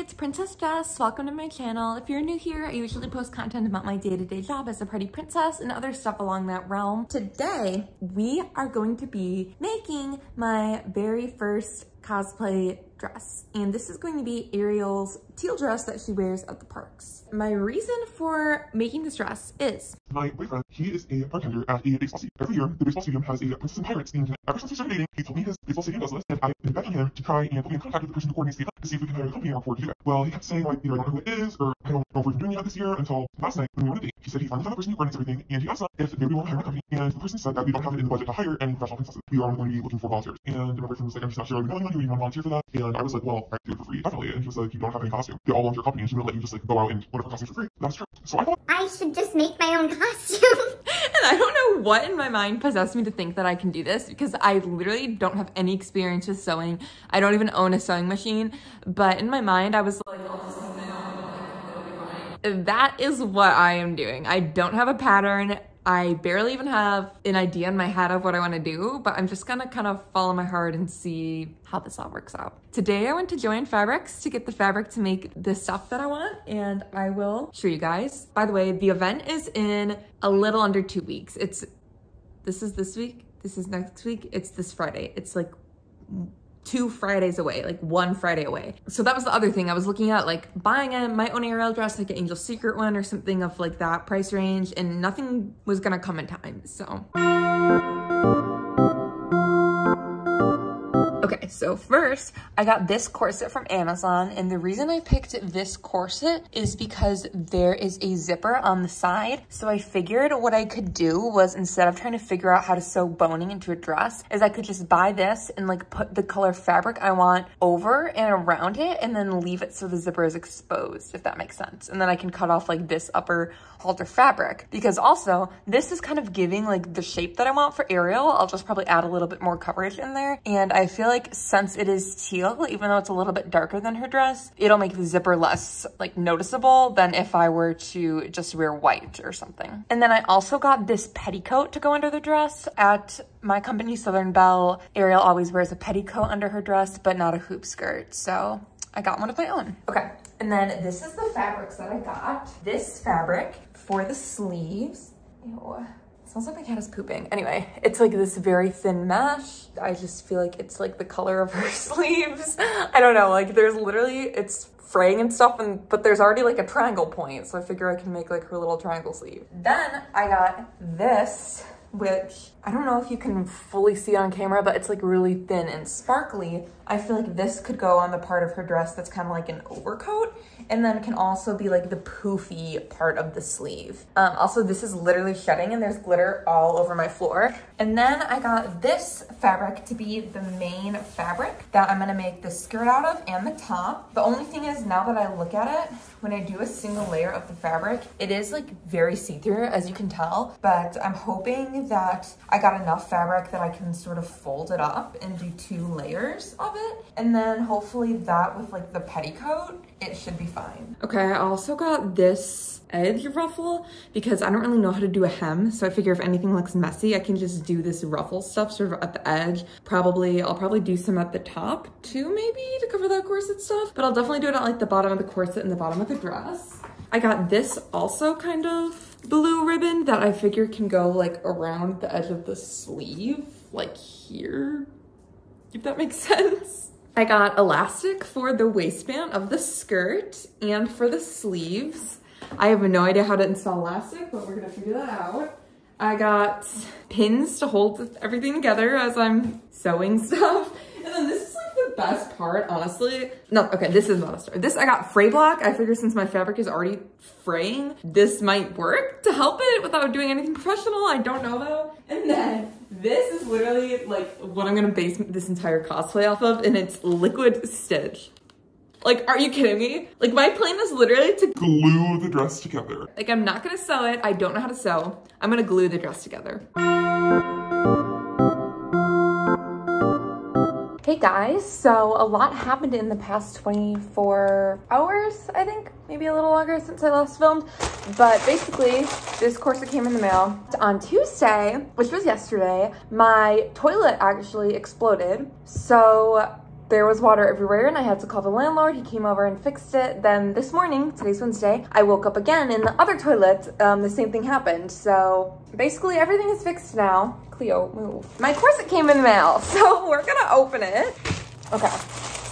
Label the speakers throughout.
Speaker 1: it's Princess Jess. Welcome to my channel. If you're new here, I usually post content about my day-to-day job as a pretty princess and other stuff along that realm. Today, we are going to be making my very first cosplay dress. And this is going to be Ariel's teal dress that she wears at the parks. My reason for making this dress is
Speaker 2: my boyfriend, he is a bartender at a baseball stadium. Every year, the baseball stadium has a Princess and Pirates themed. Ever since we started dating, he told me his baseball stadium does this, and I've been begging him to try and put me in contact with the person who coordinates the event to see if we can hire a company or afford to do it. Well, he kept saying, like, either I don't know who it is, or I don't know if we're doing it this year, until last night when we went on a date. He said he finally found the person who coordinates everything, and he asked us if they would want to hire a company, and the person said that we don't have it in the budget to hire any professional princesses. We are only going to be looking for volunteers. And my boyfriend was like, I'm just not sure I'm telling you, you want to volunteer for that? And I was like, well, I can do it for free, definitely. And he was like, you don't have any costume. They all belong to your company, and she would let you just like go out and order costumes for free. That's true. So I thought
Speaker 3: I should just make my own costume.
Speaker 1: And I don't know what in my mind possessed me to think that I can do this, because I literally don't have any experience with sewing. I don't even own a sewing machine, but in my mind I was like, I'll just take my own, it'll be fine. That is what I am doing. I don't have a pattern. I barely even have an idea in my head of what I want to do, but I'm just gonna kind of follow my heart and see how this all works out. Today I went to Joann Fabrics to get the fabric to make the stuff that I want, and I will show you guys. By the way, the event is in a little under 2 weeks. This is this week, this is next week, it's this Friday. It's like 2 Fridays away, like 1 Friday away. So that was the other thing. I was looking at like buying my own Ariel dress, like an Angel Secret one or something of like that price range, and nothing was gonna come in time, so. Okay, so first I got this corset from Amazon, and the reason I picked this corset is because there is a zipper on the side. So I figured what I could do was, instead of trying to figure out how to sew boning into a dress, is I could just buy this and like put the color fabric I want over and around it, and then leave it so the zipper is exposed, if that makes sense. And then I can cut off like this upper halter fabric, because also this is kind of giving like the shape that I want for Ariel. I'll just probably add a little bit more coverage in there, and I feel like since it is teal, even though it's a little bit darker than her dress, it'll make the zipper less like noticeable than if I were to just wear white or something. And then I also got this petticoat to go under the dress. At my company, Southern Belle, Ariel always wears a petticoat under her dress, but not a hoop skirt. So I got one of my own. Okay, and then this is the fabrics that I got. This fabric for the sleeves. Ew. Smells like my cat is pooping. Anyway, it's like this very thin mesh. I just feel like it's like the color of her sleeves. I don't know, like there's literally, it's fraying and stuff, but there's already like a triangle point. So I figure I can make like her little triangle sleeve. Then I got this, which I don't know if you can fully see on camera, but it's like really thin and sparkly. I feel like this could go on the part of her dress that's kind of like an overcoat, and then can also be like the poofy part of the sleeve. Also, this is literally shedding and there's glitter all over my floor. And then I got this fabric to be the main fabric that I'm gonna make the skirt out of and the top. The only thing is, now that I look at it, when I do a single layer of the fabric, it is like very see-through, as you can tell, but I'm hoping that I got enough fabric that I can sort of fold it up and do 2 layers of it. And then hopefully that with like the petticoat, it should be fine. Okay, I also got this edge ruffle because I don't really know how to do a hem. So I figure if anything looks messy, I can just do this ruffle stuff sort of at the edge. I'll probably do some at the top too, maybe to cover that corset stuff, but I'll definitely do it at like the bottom of the corset and the bottom of the dress. I got this also kind of blue ribbon that I figure can go like around the edge of the sleeve, like here, if that makes sense. I got elastic for the waistband of the skirt and for the sleeves. I have no idea how to install elastic, but we're gonna figure that out. I got pins to hold everything together as I'm sewing stuff. And then this is like the best part, honestly. No, okay, this is not a story. This, I got fray block. I figure since my fabric is already fraying, this might work to help it without doing anything professional. I don't know though. And then this is literally like what I'm gonna base this entire cosplay off of, and it's liquid stitch. Like, are you kidding me? Like, my plan is literally to
Speaker 2: glue the dress together.
Speaker 1: Like, I'm not gonna sew it. I don't know how to sew. I'm gonna glue the dress together. Hey guys, so a lot happened in the past 24 hours, I think, maybe a little longer since I last filmed. But basically, this corset came in the mail. On Tuesday, which was yesterday, my toilet actually exploded. So There was water everywhere and I had to call the landlord. He came over and fixed it. Then this morning, today's Wednesday, I woke up again in the other toilet. The same thing happened. So basically everything is fixed now. Cleo, move. My corset came in the mail, so we're gonna open it. Okay,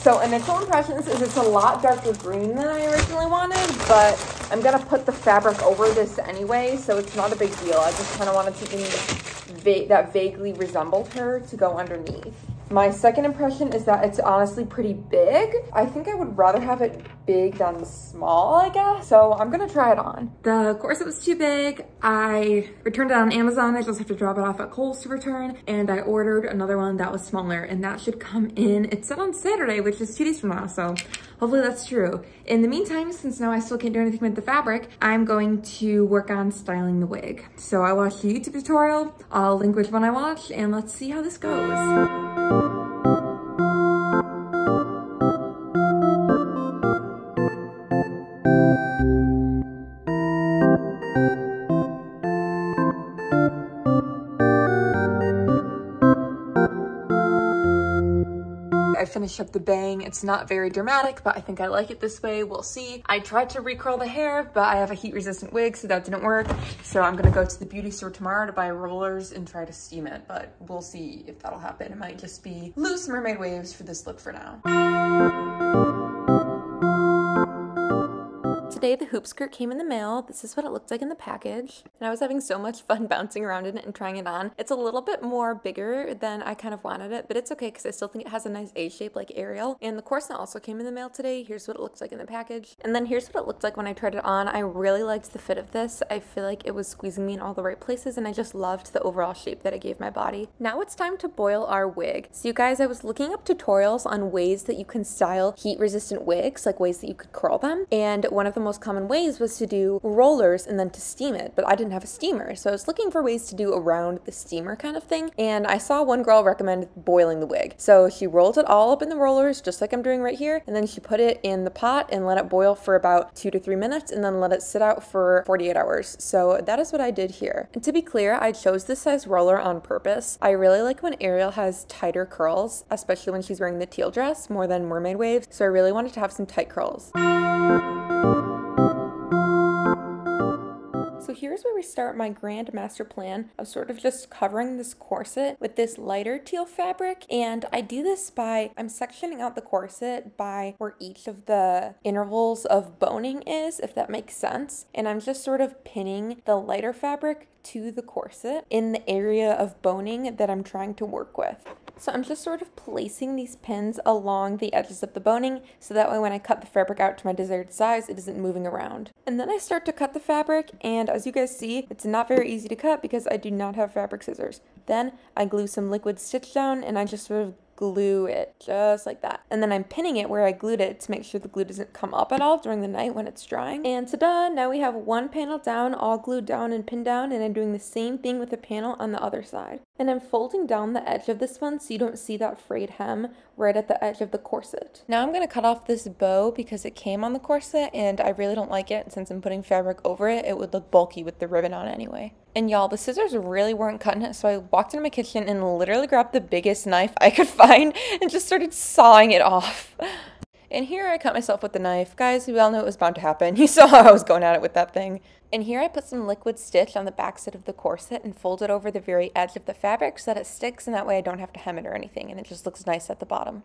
Speaker 1: so initial impressions is it's a lot darker green than I originally wanted, but I'm gonna put the fabric over this anyway, so it's not a big deal. I just kind of wanted something that vaguely resembled her to go underneath. My second impression is that it's honestly pretty big. I think I would rather have it big than small, I guess. So I'm gonna try it on. The corset was too big. I returned it on Amazon. I just have to drop it off at Kohl's to return. And I ordered another one that was smaller and that should come in. It said on Saturday, which is 2 days from now. So hopefully that's true. In the meantime, since now I still can't do anything with the fabric, I'm going to work on styling the wig. So I watched a YouTube tutorial. I'll link which one I watched and let's see how this goes. I finished up the bang. It's not very dramatic, but I think I like it this way. We'll see. I tried to recurl the hair, but I have a heat resistant wig, so that didn't work. So I'm gonna go to the beauty store tomorrow to buy rollers and try to steam it, but we'll see if that'll happen. It might just be loose mermaid waves for this look for now. Today the hoop skirt came in the mail. This is what it looked like in the package. And I was having so much fun bouncing around in it and trying it on. It's a little bit more bigger than I kind of wanted it, but it's okay because I still think it has a nice A shape like Ariel. And the corset also came in the mail today. Here's what it looks like in the package. And then here's what it looked like when I tried it on. I really liked the fit of this. I feel like it was squeezing me in all the right places and I just loved the overall shape that it gave my body. Now it's time to boil our wig. So you guys, I was looking up tutorials on ways that you can style heat resistant wigs, like ways that you could curl them. And one of the most common ways was to do rollers and then to steam it, but I didn't have a steamer, so I was looking for ways to do around the steamer kind of thing, and I saw one girl recommend boiling the wig. So she rolled it all up in the rollers just like I'm doing right here, and then she put it in the pot and let it boil for about 2 to 3 minutes and then let it sit out for 48 hours. So that is what I did here. And to be clear, I chose this size roller on purpose. I really like when Ariel has tighter curls, especially when she's wearing the teal dress more than mermaid waves, so I really wanted to have some tight curls. So here's where we start my grand master plan of sort of just covering this corset with this lighter teal fabric. And I do this by, I'm sectioning out the corset by where each of the intervals of boning is, if that makes sense. And I'm just sort of pinning the lighter fabric to the corset in the area of boning that I'm trying to work with. So I'm just sort of placing these pins along the edges of the boning so that way when I cut the fabric out to my desired size, it isn't moving around. And then I start to cut the fabric, and as you guys see, it's not very easy to cut because I do not have fabric scissors. Then I glue some liquid stitch down and I just sort of glue it just like that. And then I'm pinning it where I glued it to make sure the glue doesn't come up at all during the night when it's drying. And ta-da! Now we have one panel down, all glued down and pinned down, and I'm doing the same thing with the panel on the other side. And I'm folding down the edge of this one so you don't see that frayed hem right at the edge of the corset. Now I'm going to cut off this bow because it came on the corset and I really don't like it. Since I'm putting fabric over it, it would look bulky with the ribbon on anyway. And y'all, the scissors really weren't cutting it, so I walked into my kitchen and literally grabbed the biggest knife I could find and just started sawing it off. And here I cut myself with the knife. Guys, we all knew it was bound to happen. You saw how I was going at it with that thing. And here I put some liquid stitch on the back side of the corset and fold it over the very edge of the fabric so that it sticks, and that way I don't have to hem it or anything, and it just looks nice at the bottom.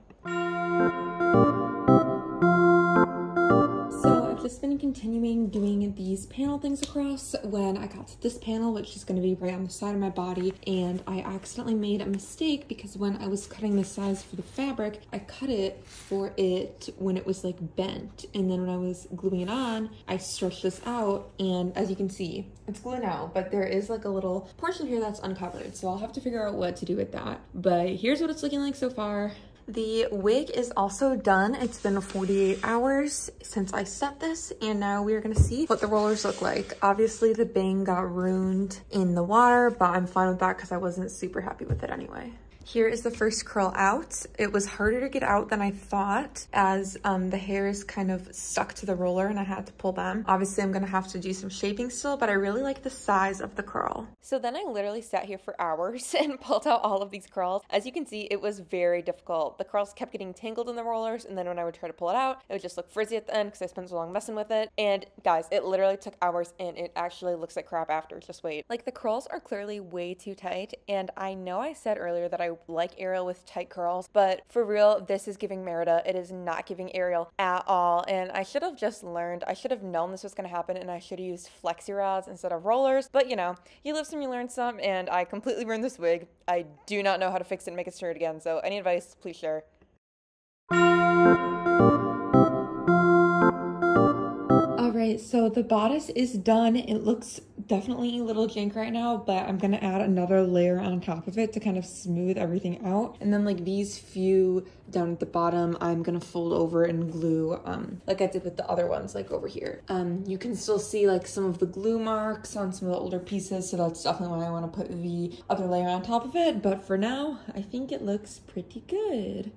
Speaker 1: I've just been continuing doing these panel things across when I got to this panel, which is going to be right on the side of my body, and I accidentally made a mistake because when I was cutting the size for the fabric, I cut it for it when it was like bent, and then when I was gluing it on, I stretched this out, and as you can see, it's glued now, but there is like a little portion here that's uncovered, so I'll have to figure out what to do with that. But here's what it's looking like so far. The wig is also done. It's been 48 hours since I set this, and now we're gonna see what the rollers look like. Obviously the bang got ruined in the water, but I'm fine with that because I wasn't super happy with it anyway. Here is the first curl out. It was harder to get out than I thought as the hairs kind of stuck to the roller and I had to pull them. Obviously I'm gonna have to do some shaping still, but I really like the size of the curl. So then I literally sat here for hours and pulled out all of these curls. As you can see, it was very difficult the curls kept getting tangled in the rollers, and then when I would try to pull it out, it would just look frizzy at the end because I spent so long messing with it. And guys, it literally took hours, and it actually looks like crap after. Just wait. Like, the curls are clearly way too tight, and I know I said earlier that I like Ariel with tight curls, but for real, this is giving Merida. It is not giving Ariel at all, and I should have just learned. I should have known this was going to happen, and I should have used flexi rods instead of rollers, but you know, you live some, you learn some, and I completely ruined this wig. I do not know how to fix it and make it straight again, so any advice, please share. Alright, so the bodice is done. It looks definitely a little jank right now, but I'm gonna add another layer on top of it to kind of smooth everything out. And then like these few down at the bottom, I'm gonna fold over and glue like I did with the other ones, like over here. You can still see like some of the glue marks on some of the older pieces, so that's definitely why I want to put the other layer on top of it. But for now, I think it looks pretty good.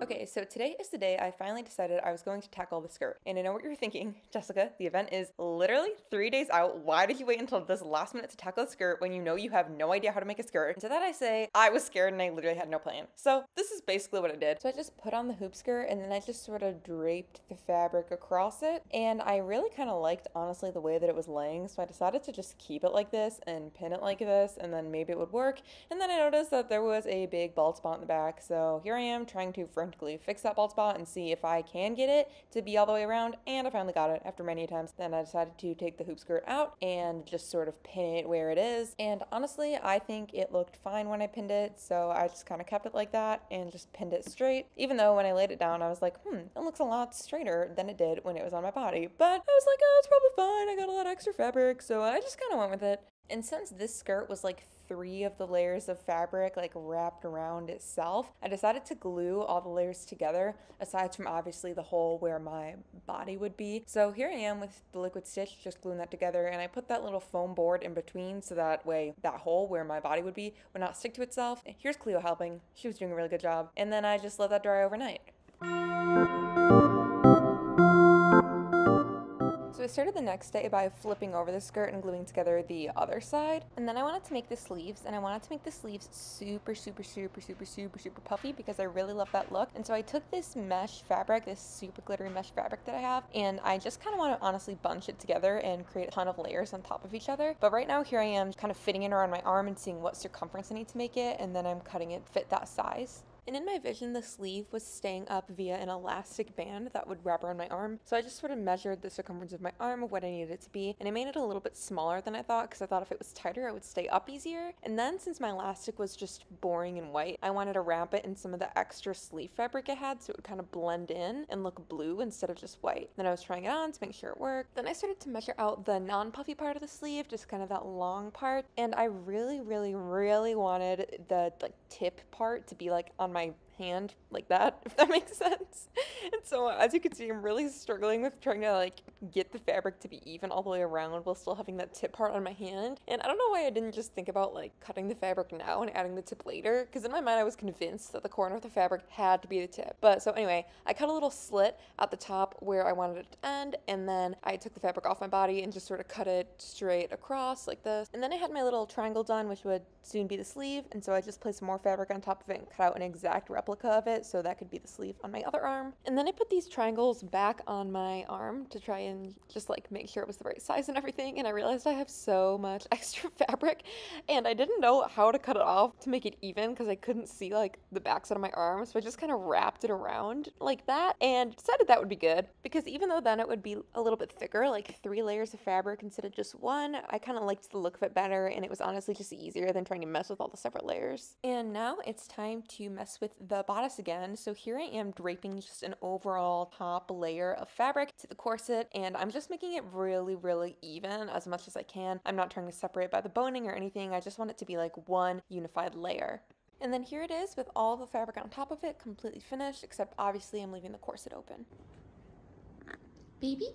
Speaker 1: Okay, so today is the day I finally decided I was going to tackle the skirt. And I know what you're thinking, Jessica, the event is literally 3 days out. Why did you wait until this last minute to tackle a skirt when you know you have no idea how to make a skirt? And to that I say, I was scared and I literally had no plan. So this is basically what I did. So I just put on the hoop skirt and then I just sort of draped the fabric across it. And I really kind of liked, honestly, the way that it was laying. So I decided to just keep it like this and pin it like this, and then maybe it would work. And then I noticed that there was a big bald spot in the back. So here I am trying to frantically fix that bald spot and see if I can get it to be all the way around, and I finally got it after many attempts. Then I decided to take the hoop skirt out and just sort of pin it where it is, and honestly I think it looked fine when I pinned it, so I just kind of kept it like that and just pinned it straight, even though when I laid it down I was like, it looks a lot straighter than it did when it was on my body, but I was like, oh, it's probably fine, I got a lot of extra fabric, so I just kind of went with it. And since this skirt was like 3 of the layers of fabric like wrapped around itself, I decided to glue all the layers together, aside from obviously the hole where my body would be. So here I am with the liquid stitch, just gluing that together, and I put that little foam board in between so that way that hole where my body would be would not stick to itself. Here's Cleo helping. She was doing a really good job. And then I just let that dry overnight. So I started the next day by flipping over the skirt and gluing together the other side. And then I wanted to make the sleeves, and I wanted to make the sleeves super puffy because I really love that look. And so I took this mesh fabric, this super glittery mesh fabric that I have, and I just kind of want to honestly bunch it together and create a ton of layers on top of each other. But right now here I am kind of fitting it around my arm and seeing what circumference I need to make it, and then I'm cutting it fit that size. And in my vision, the sleeve was staying up via an elastic band that would wrap around my arm. So I just sort of measured the circumference of my arm of what I needed it to be, and I made it a little bit smaller than I thought because I thought if it was tighter, it would stay up easier. And then since my elastic was just boring and white, I wanted to wrap it in some of the extra sleeve fabric I had so it would kind of blend in and look blue instead of just white. Then I was trying it on to make sure it worked. Then I started to measure out the non-puffy part of the sleeve, just kind of that long part, and I really wanted the like tip part to be like on my hand like that, if that makes sense. And so as you can see, I'm really struggling with trying to like get the fabric to be even all the way around while still having that tip part on my hand. And I don't know why I didn't just think about like cutting the fabric now and adding the tip later, because in my mind I was convinced that the corner of the fabric had to be the tip. But so anyway, I cut a little slit at the top where I wanted it to end, and then I took the fabric off my body and just sort of cut it straight across like this. And then I had my little triangle done, which would soon be the sleeve, and so I just placed more fabric on top of it and cut out an exact replica of it so that could be the sleeve on my other arm. And then I put these triangles back on my arm to try and just like make sure it was the right size and everything, and I realized I have so much extra fabric and I didn't know how to cut it off to make it even because I couldn't see like the backside of my arm, so I just kind of wrapped it around like that and decided that would be good, because even though then it would be a little bit thicker, like 3 layers of fabric instead of just 1, I kind of liked the look of it better, and it was honestly just easier than trying to mess with all the separate layers. And now it's time to mess with the bodice again. So here I am draping just an overall top layer of fabric to the corset, and I'm just making it really even as much as I can. I'm not trying to separate by the boning or anything. I just want it to be like one unified layer. And then here it is with all the fabric on top of it, completely finished, except obviously I'm leaving the corset open. Baby?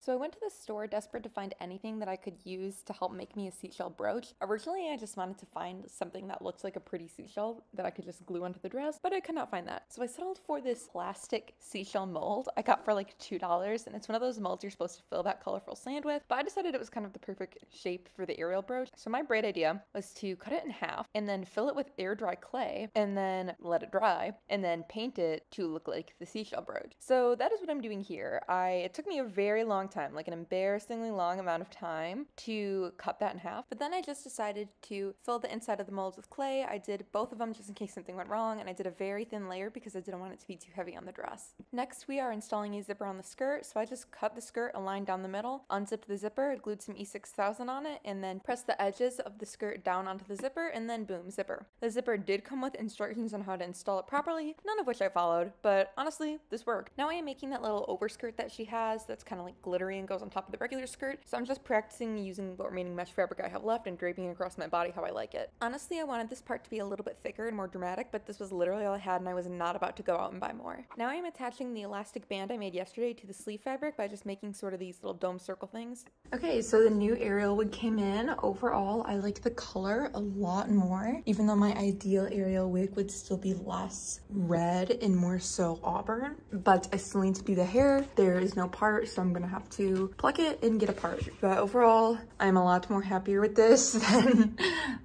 Speaker 1: So I went to the store desperate to find anything that I could use to help make me a seashell brooch. Originally, I just wanted to find something that looks like a pretty seashell that I could just glue onto the dress, but I could not find that. So I settled for this plastic seashell mold I got for like $2, and it's one of those molds you're supposed to fill that colorful sand with, but I decided it was kind of the perfect shape for the Ariel brooch. So my bright idea was to cut it in half and then fill it with air dry clay and then let it dry and then paint it to look like the seashell brooch. So that is what I'm doing here. It took me a very long time, like an embarrassingly long amount of time to cut that in half, but then I just decided to fill the inside of the molds with clay. I did both of them just in case something went wrong, and I did a very thin layer because I didn't want it to be too heavy on the dress. Next, we are installing a zipper on the skirt, so I just cut the skirt a line down the middle, unzipped the zipper, glued some E6000 on it, and then pressed the edges of the skirt down onto the zipper, and then boom, zipper. The zipper did come with instructions on how to install it properly, none of which I followed, but honestly, this worked. Now I am making that little overskirt that she has that's kind of like glittery and goes on top of the regular skirt, so I'm just practicing using what remaining mesh fabric I have left and draping it across my body how I like it. Honestly, I wanted this part to be a little bit thicker and more dramatic, but this was literally all I had and I was not about to go out and buy more. Now I am attaching the elastic band I made yesterday to the sleeve fabric by just making sort of these little dome circle things. Okay, so the new Ariel wig came in. Overall, I like the color a lot more, even though my ideal Ariel wig would still be less red and more so auburn, but I still need to do the hair. There is no part, so I'm gonna have to pluck it and get a part. But overall, I'm a lot more happier with this than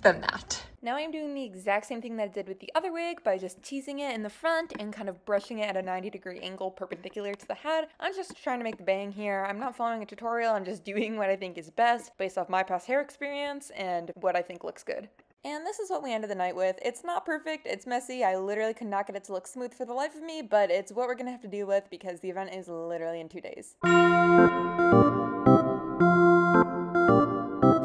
Speaker 1: that. Now I'm doing the exact same thing that I did with the other wig by just teasing it in the front and kind of brushing it at a 90-degree angle perpendicular to the head. I'm just trying to make the bang here. I'm not following a tutorial. I'm just doing what I think is best based off my past hair experience and what I think looks good. And this is what we ended the night with. It's not perfect, it's messy, I literally could not get it to look smooth for the life of me, but it's what we're gonna have to deal with because the event is literally in 2 days.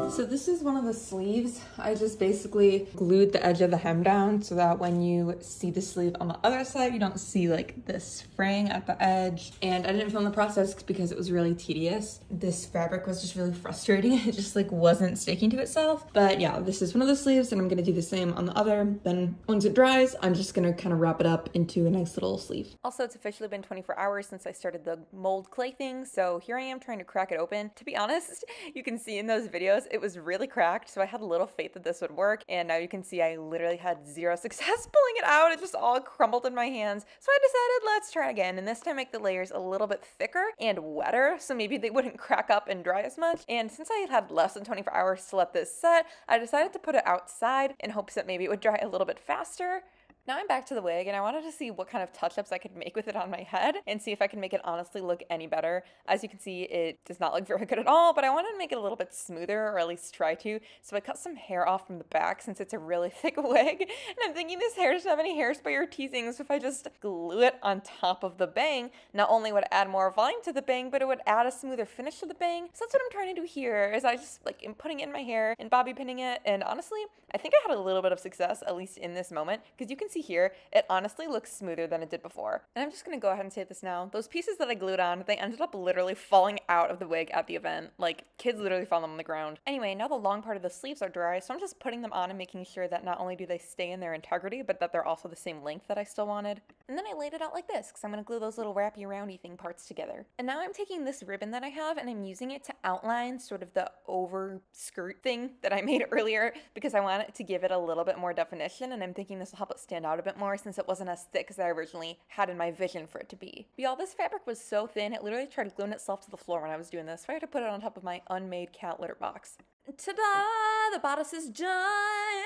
Speaker 1: So this is one of the sleeves. I just basically glued the edge of the hem down so that when you see the sleeve on the other side, you don't see like this fraying at the edge. And I didn't film the process because it was really tedious. This fabric was just really frustrating. It just like wasn't sticking to itself. But yeah, this is one of the sleeves and I'm gonna do the same on the other. Then once it dries, I'm just gonna kind of wrap it up into a nice little sleeve. Also, it's officially been 24 hours since I started the mold clay thing. So here I am trying to crack it open. To be honest, you can see in those videos, it was really cracked, so I had a little faith that this would work, and now you can see I literally had zero success pulling it out. It just all crumbled in my hands, so I decided let's try again, and this time make the layers a little bit thicker and wetter, so maybe they wouldn't crack up and dry as much. And since I had less than 24 hours to let this set, I decided to put it outside in hopes that maybe it would dry a little bit faster. Now I'm back to the wig, and I wanted to see what kind of touch-ups I could make with it on my head and see if I can make it honestly look any better. As you can see, it does not look very good at all, but I wanted to make it a little bit smoother, or at least try to. So I cut some hair off from the back since it's a really thick wig, and I'm thinking this hair doesn't have any hairspray or teasing, so if I just glue it on top of the bang, not only would it add more volume to the bang, but it would add a smoother finish to the bang. So that's what I'm trying to do here, is I just like am putting it in my hair and bobby pinning it, and honestly, I think I had a little bit of success, at least in this moment, because you can see here, it honestly looks smoother than it did before. And I'm just gonna go ahead and say this now. Those pieces that I glued on, they ended up literally falling out of the wig at the event. Like, kids literally found them on the ground. Anyway, now the long part of the sleeves are dry, so I'm just putting them on and making sure that not only do they stay in their integrity, but that they're also the same length that I still wanted. And then I laid it out like this, because I'm gonna glue those little wrappy roundy thing parts together. And now I'm taking this ribbon that I have, and I'm using it to outline sort of the over skirt thing that I made earlier, because I want it to give it a little bit more definition, and I'm thinking this will help it stand out a bit more since it wasn't as thick as I originally had in my vision for it to be. But y'all, this fabric was so thin, it literally tried gluing itself to the floor when I was doing this, so I had to put it on top of my unmade cat litter box. Ta-da! The bodice is done!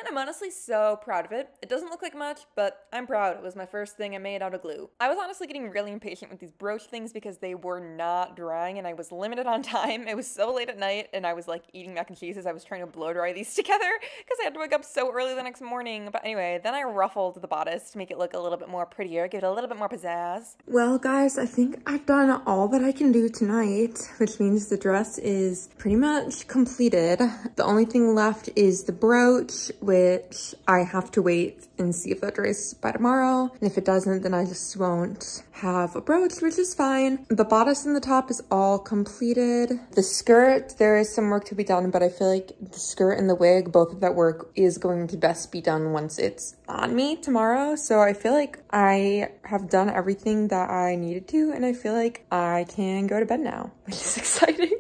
Speaker 1: I'm honestly so proud of it. It doesn't look like much, but I'm proud. It was my first thing I made out of glue. I was honestly getting really impatient with these brooch things because they were not drying and I was limited on time. It was so late at night and I was like eating mac and cheese as I was trying to blow dry these together because I had to wake up so early the next morning. But anyway, then I ruffled the bodice to make it look a little bit more prettier, give it a little bit more pizzazz. Well, guys, I think I've done all that I can do tonight, which means the dress is pretty much completed. The only thing left is the brooch, which I have to wait and see if that dries by tomorrow. And if it doesn't, then I just won't have a brooch, which is fine. The bodice and the top is all completed. The skirt, there is some work to be done, but I feel like the skirt and the wig, both of that work is going to best be done once it's on me tomorrow. So I feel like I have done everything that I needed to, and I feel like I can go to bed now, which is exciting.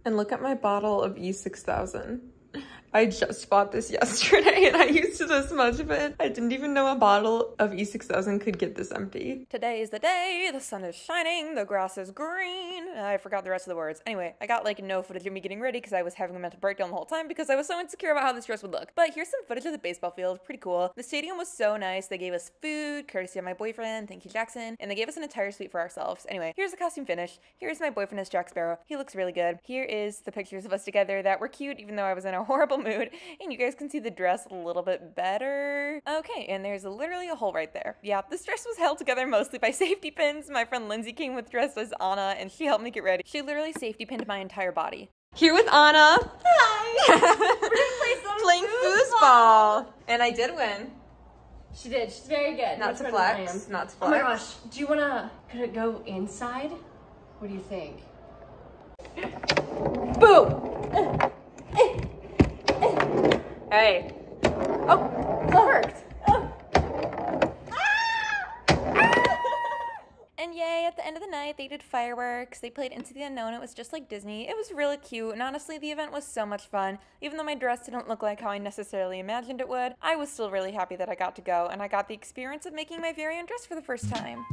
Speaker 1: And look at my bottle of E6000. I just bought this yesterday and I used this much of it. I didn't even know a bottle of E6000 could get this empty. Today is the day. The sun is shining. The grass is green. I forgot the rest of the words. Anyway, I got like no footage of me getting ready because I was having a mental breakdown the whole time because I was so insecure about how this dress would look. But here's some footage of the baseball field. Pretty cool. The stadium was so nice. They gave us food, courtesy of my boyfriend. Thank you, Jackson. And they gave us an entire suite for ourselves. Anyway, here's the costume finish. Here's my boyfriend as Jack Sparrow. He looks really good. Here is the pictures of us together that were cute even though I was in a horrible mood. And you guys can see the dress a little bit better. Okay, and there's literally a hole right there. Yeah, this dress was held together mostly by safety pins. My friend Lindsay came with dressed as Anna and she helped me get ready. She literally safety pinned my entire body. Here with Anna.
Speaker 4: Hi! We're gonna play some
Speaker 1: playing foosball. And I did win.
Speaker 4: She did. She's very good.
Speaker 1: Not to flex. Not to flex.
Speaker 4: Oh my gosh. Do you wanna could it go inside? What do you think?
Speaker 1: Boom! Hey. Oh, that worked. And yay, at the end of the night, they did fireworks. They played Into the Unknown. It was just like Disney. It was really cute. And honestly, the event was so much fun. Even though my dress didn't look like how I necessarily imagined it would, I was still really happy that I got to go. And I got the experience of making my very own dress for the first time.